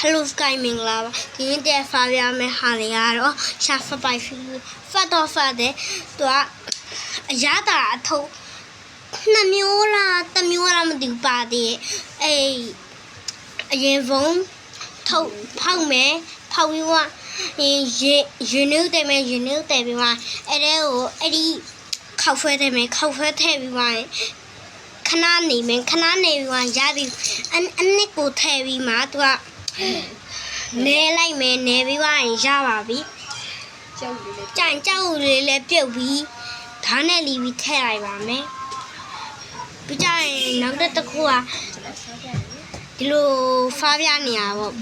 Hello Sky မင်္ဂလာပါဒီနေ့တက်ဖာပြမယ်ဟာတွေကတော့ရှာဖတ်ပိုက်ဖတ်တော့ဖတ်တယ်သူကအရသာအထုပ်နှစ်မျိုးလားတစ်မျိုးလားမသိဘူးပါသေးအေးအရင်ဆုံးထုတ်ဖောက်မယ်ဖောက်ပြီးတော့ရေနုတယ်မယ်ရေနုတယ်ပြီးတော့အဲ့ဒီခောက်ဆွဲတယ်မယ်ခောက်ဆွဲထည့်ပြီးတော့ခဏနေမယ်ခဏနေပြီးတော့ရပြီအနစ်ကိုထည့်ပြီးမှသူကနဲလိုက်မယ်နဲပြီးတော့ရပါပြီကြောက်လေးလည်းပြုတ်ပြီးဓာတ်နဲ့လီပြီးထည့်လိုက်ပါမယ်ပြီးကြရင်နောက်တစ်ခုကဒီလိုဖားပြနေရပေါ့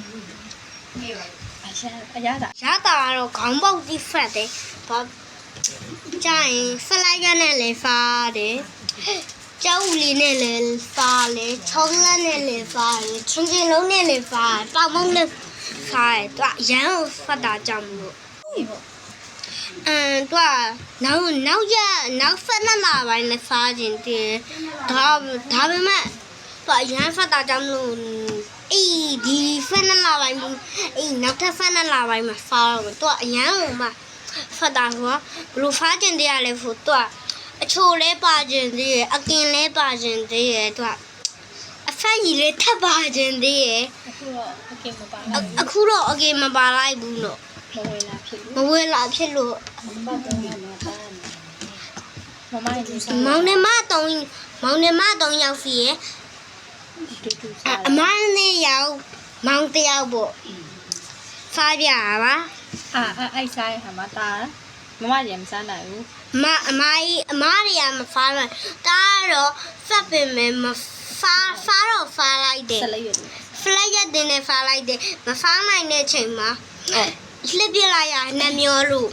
ရတာကတော့ခေါင်းပေါက်တိဖတ်တယ်ဘာကြရင်ဖလိုက်ရနဲ့လည်းဖားတယ်ကြောက်လေးနဲ့လည်းဖားလေချောင်းလက်နဲ့လည်းဖားတယ်ချင်းလုံးနဲ့လည်းဖားတောက်မုံနဲ့ဖားတယ်သူကရမ်းကိုဖတ်တာကြောင့်မလို့သူကနောက်ဖက်နှစ်လပိုင်းနဲ့ဖားခြင်းတည်းဒါပေမဲ့သူကရမ်းဖတ်တာကြောင့်မလို့ဒီဖက်နှစ်လပိုင်းနောက်ထပ်ဖက်နှစ်လပိုင်းမှာဖားတော့သူကအရမ်းကိုမှဖတ်တာဆိုတော့ဘလို့ဖားခြင်းတည်းရလဲဖို့သူကအချိုလဲပါခြင်းတည်းရအကင်လဲပါခြင်းတည်းရသူကအဖက်ကြီးလေးထပ်ပါခြင်းတည်းရအခုတော့အကင်မပါလိုက်ဘူးတော့မဝေလာဖြစ်လို့မောင်နှမ3ယောက်စီရအမနဲ့ရောက်မောင်တယောက်ပေါ့ဖားပြပါအဲ့ဆိုင်ဟာမတာမမကြီးမစားနိုင်ဘူးအမတွေကမဖားနိုင်တာတော့ဖတ်ပင်မယ်မဖားတော့ဖားလိုက်တယ်ဖလိုက်ရတဲ့နဲ့ဖားလိုက်တယ်မဖားနိုင်တဲ့ချိန်မှာလှစ်ပြလိုက်ရနှမျောလို့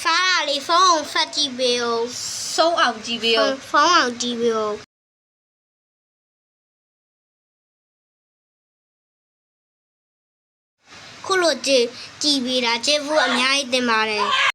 ဖားရလေဖုန်းဖတ်ကြည့်ပေးအောင်ဆုံးအောင်ကြည့်ပေးအောင်ဖုန်းအောင်ကြည့်ပေးအောင်ခုလိုကြည့်ပေးတာကျေးဇူးအများကြီးတင်ပါတယ်